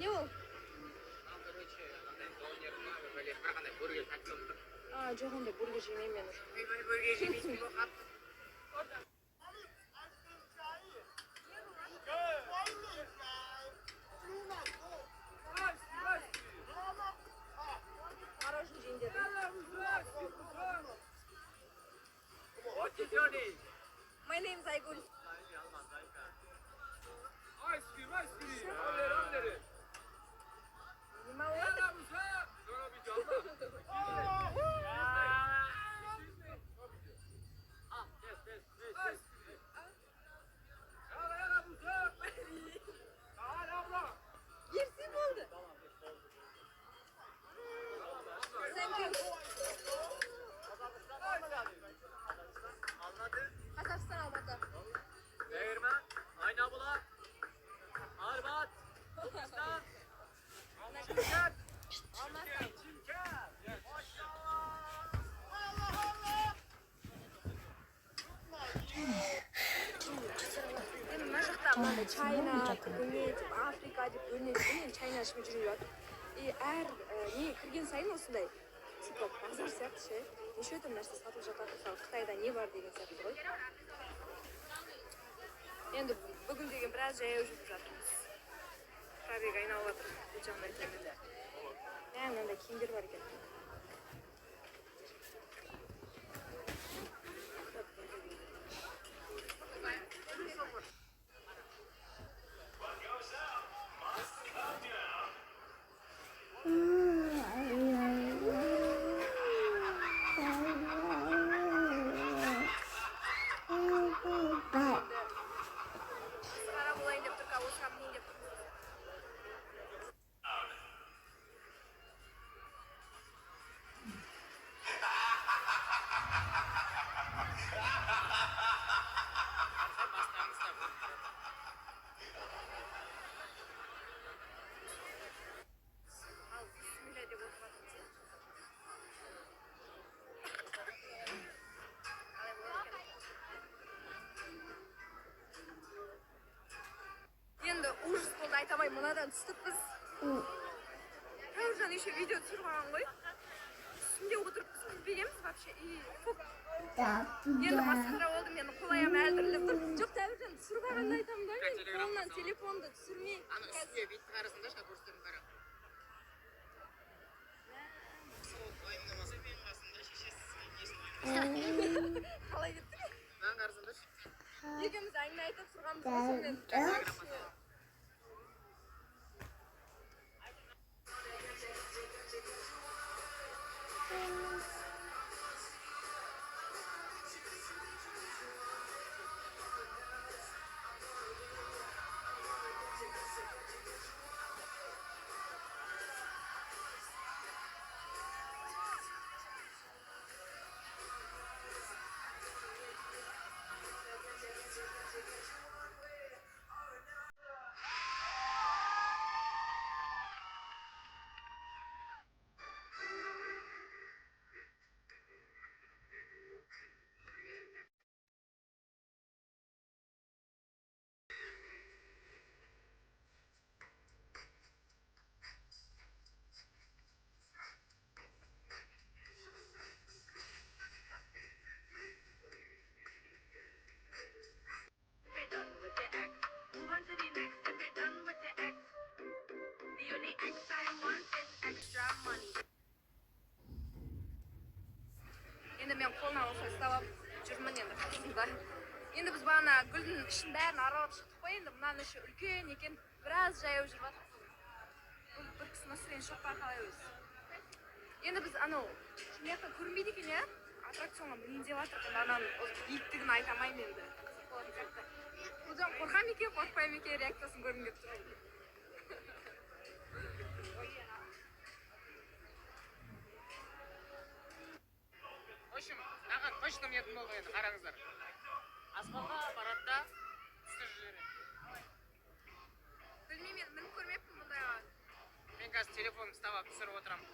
Не ол? Жоқ, ондай бургер жемеймін мен уже. Бургер жемейсің бе? Мороженое жейін дедім. What is your name? My name is Aygul. Ice cream. Aferin. Nima o? Yersi bo'ldi. Thank you. Kazakhstan Almatı. Değirmen, Aynabula, Arbat, Türkistan, Çimken. Almatı. Енді мына жақта мынандай Чайна, көне деп Африка деп бөлінеді. Мен Чайна ішіп жүріп жатыр. И әр не кірген сайын осындай типа базар сияқты ше. Неше түрлі нәрсе сатылып жатады. Мысалы Қытайда не бар деген сияқты ғой. Енді бүгін деген біраз жаяу жүріп жатырмыз. Пробег айналып жатыр. Бұл жағынан келгенде. Мынандай киімдер бар екен. Сығара болайын деп тұрға осыған дейін деп тұрмыз. Ал бисмилля деп отырмыз. Қалай болады екен? Енді ужас болды, айта алмаймын, мынадан түстік біз. Раужан еще видео түсіріп алған ғой. Үстінде отырып біз күтпегенбіз вообще. Енді масқара болды, менің қол-аяғым әлдіріліп тұр. Жоқ, Дәуіржан, түсіріп алғанды айтамын да мен. Қолымнан телефонды түсірмей. Ана үстіне бүйтіп қарасың да ша көрсетемін бәрі. Уайымдамаса менің қасымда шешесіз Қалай кеттік? маған қарасың да Екеуміз әңгіме айтып тұрғанбыз ғой сонымен. Енді мен қолына осылай ұстап алып жүрмін енді қасымда. Енді біз бағана гүлдің ішін бәрін аралап шықтық қой, енді мынаның іші үлкен екен, біраз жаяу жүріп жатырмыз. Бұл бір кісі настроение шоқпар қалай өзі. Енді біз анау шумақта көрінбейді екен, иә? Аттракционға мінейін деп жатырмыз, енді ананың биіктігін айта алмаймын енді. Бұл жан қорқам екен, қорқпайым екен, реакциясын көргім келіп тұр. В общем, маған точно мінетін болды енді, қараңыздар. Аспанға барады да түсір жібереді. Білмеймін, мініп көрмеппін бұндайға. Мен қазір телефонымды ұстап алып түсіріп отырамын.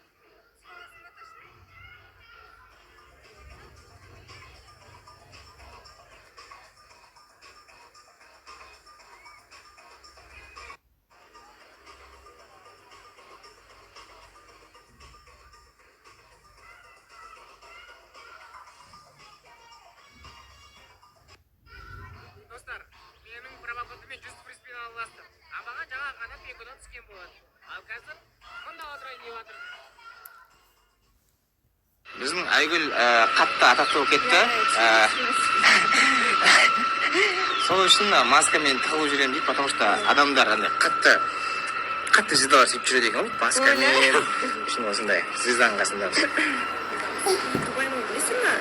екіде түскен болады. Ал қазір мұнда отырайын деп жатыр. Біздің Айгүл қатты атақты болып кетті. Сол үшін маскамен тығылып жүремін дейді, потому что адамдар қатты звездалар сөйтіп жүреді екен ғой, маскамен. Үшін осындай звезданың қасында. Білесің ба,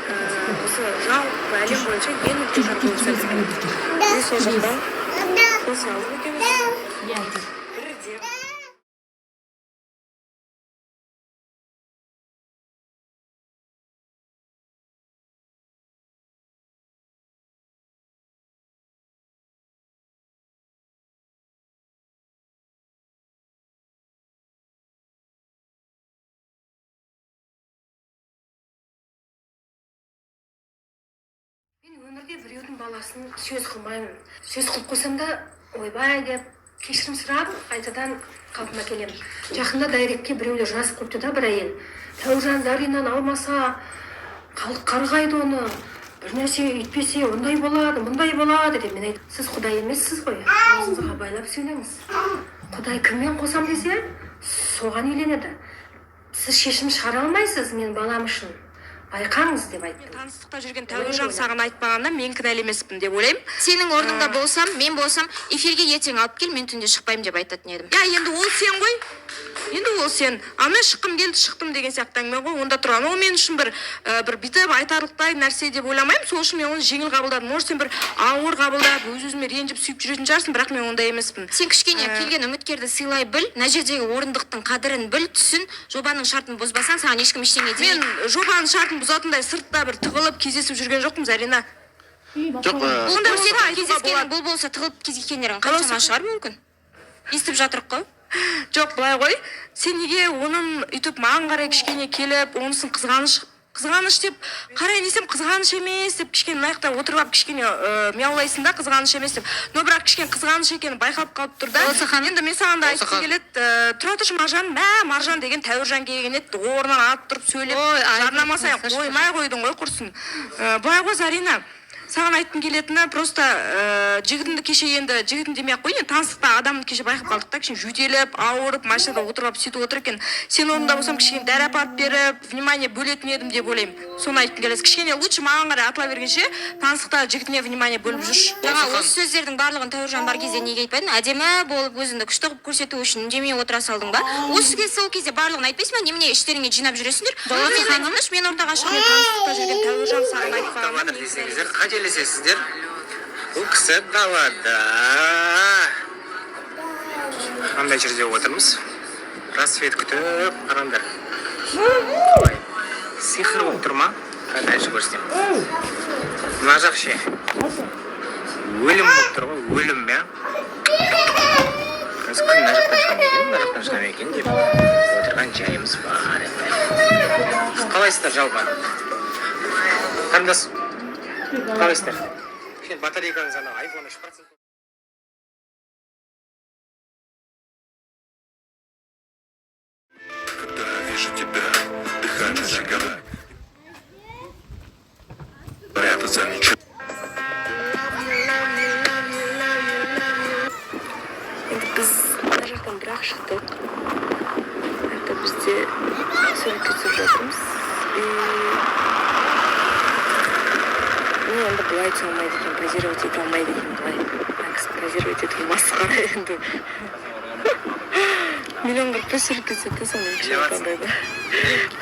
осы жалпы әлем бойынша ең үлкен шар болып саналады. Сол жақта қозғалып екенбіз. Бірде. Мен өмірде біреудің баласын сөз қылмаймын. Сөз қылып қойсам да, ойбай деп кешірім сұрап, қайтадан қалпыма келемін. Жақында дайрекке біреулер жазып қойыпты да, бір әйел. Тәуіржан Заринаны алмаса, халық қарғайды оны. Бір нәрсе үйтпесе, ондай болады, мұндай болады деп мен айттым. Сіз Құдай емессіз ғой. Аузыңызға байлап сөйлеңіз. Құдай кіммен қосам десе, соған үйленеді. Сіз шешім шығара алмайсыз мен балам үшін. Байқаңыз деп айттым. Таныстықта жүрген Тәуіржан саған айтпағанда мен кінәлі емеспін деп ойлаймын. Сенің орныңда болсам, мен болсам, эфирге ертең алып кел, мен түнде шықпаймын деп айтатын едім. Я, енді ол сен ғой. Енді ол сен. А мен шыққым келді, шықтым деген сияқты әңгіме ғой. Онда тұрған. Ол мен үшін бір бүйтіп айтарлықтай нәрсе деп ойламаймын. Сол үшін мен оны жеңіл қабылдадым. Может, сен бір ауыр қабылдап, өз-өзіме ренжіп сүйіп жүретін шығарсың, бірақ мен ондай емеспін. Сен кішкене келген үміткерді сыйлай біл, мына жердегі орындықтың қадірін біл, түсін, жобаның шартын бұзбасаң, саған ешкім ештеңе демейді. Мен жобаның шартын бұзатындай сыртта бір тығылып кездесіп жүрген жоқпын, Зарина. Жоқ, Онда көрсетіп кездескенің бұл болса, тығылып кездескендерің қаншама шығар мүмкін? Естіп жатырық қой. Жоқ, былай ғой. Сен неге оның үйтіп маған қарай кішкене келіп, онысын қызғаныш деп қарай десем, қызғаныш емес деп кішкене мынаяқта отырып алып кішкене мияулайсың да, қызғаныш емес деп. Но бірақ кішкене қызғаныш екені байқалып қалып тұр да. Енді мен саған да айтқым келеді, тұра тұршы Маржан, Маржан деген Тәуіржан келген еді, орнынан атып тұрып сөйлеп, жарнамасай қоймай қойдың ғой құрсын. Былай ғой, Зарина. Саған айтқым келетіні просто жігітімді кеше енді жігітім демей ақ қой, енді таныстықта адамды кеше байқап қалдық та, кішкене жөтеліп, ауырып, машинада отырып сөйтіп отыр екен. Сен орнында болсам кішкене дәрі апарып беріп, внимание бөлетін едім деп ойлаймын. Соны айтқым келесіз. Кішкене лучше маған қарай атыла бергенше таныстықта жігітіне внимание бөліп жүрші. Жаңа осы сөздердің барлығын Тәуіржан бар кезде неге айтпайдың? Әдемі болып өзіңді күшті қылып көрсету үшін үндемей отыра салдың ба? Осы сол кезде барлығын айтпайсың ба? Немене іштеріңе жинап жүресіңдер? Мен ортаға шығып таныстықта жүрген Тәуіржан саған айтпағанда қателесесіздер. Бұл кісі далада. Қандай жерде отырмыз? Рассвет күтіп, қараңдар. Сиқыр болып тұр ма? Дальше көрсетем. Мына жақ ше. Өлім болып тұр ғой, өлім бе? Күн мына жақтан шығам екен деп отырған жайымыз бар енді. Қалайсыздар жалпы? Қарындас, қалайсыздар? Батарейкаңыз ана iPhone 3%. Когда вижу тебя, дыхание загорает. Это замечательно. Енді біз мына жақтан бірақ шықтық. Это бізде сурет түсіп жатырмыз. Енді бұлай ете алмайды екен, позировать ете алмайды екен бұлай. Позировать еткен масқара енді. Миллион қырып көшіріп кетсетті соны екші да.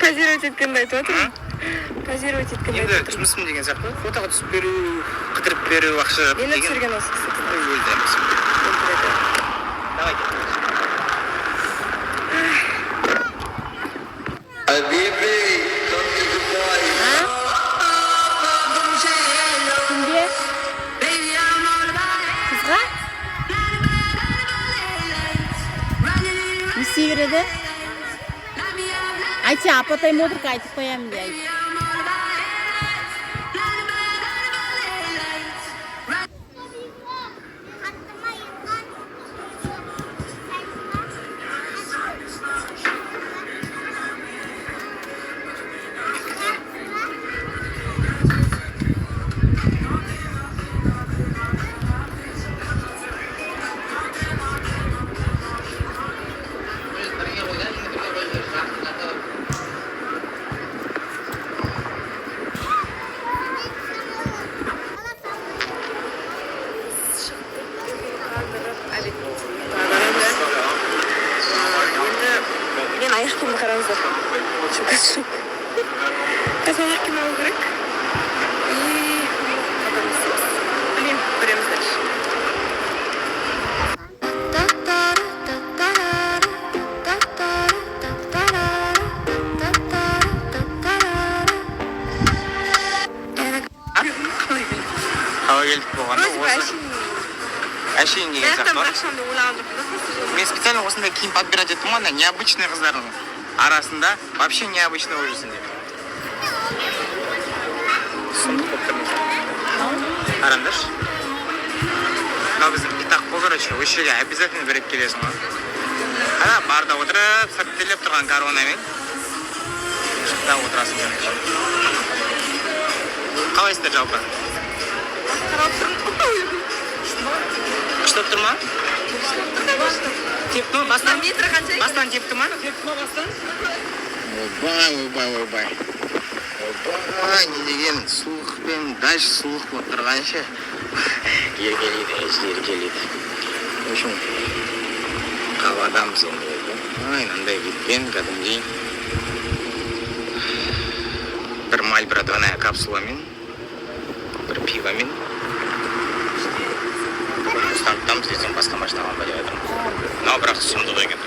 Позировать еткенді айтып отырмын. Позировать еткенді айтып отырмын. Енді жұмысым деген сияқты, фотоға түсіп беру, қыдырып беру, ақша деген. Нені түсірген осы кісі? Өлдеміз. Давайте. Қызға? Не істей береді? Айтшы, апатай модырка айтып қоямын де айт. алу керек. И білмеймін, көреміз дальше. Қалай келдік болғанда Вроде бы осы әшейін деген Маяқтан сияқты бір бар. ақшамды ойлаған жоқпын. Мен специально осындай киім подбирать еттім ғой, ана необычный қыздардың арасында вообще необычный болып жүрсін деп. Сұмдық болып тұр мысалы. Қараңдаршы. Мынау біздің итақ қой, короче, осы жерге обязательно беріп келесің ғой. Ана барда отырып, сәттелеп тұрған коронамен шықта отырасың, короче. Қалайсыздар жалпы? Қарап тұрмын. Күштеп тұр ма? Тепті ма? Бастан? Метрі қанша екен? Бастан тепті ма? Тепті ма бастан? Ойбай. Ойбай, не деген суық пен дальше суық болып тұрғанша еркелейді. В общем, қаладамыз енді. Мынандай битпен кәдімгідей бір мальбрадоная капсуламен, бір пивамен ұстандықтамыз десем басқа машинаға алып келе жатырмын. Мынау бірақ сұмдық екен.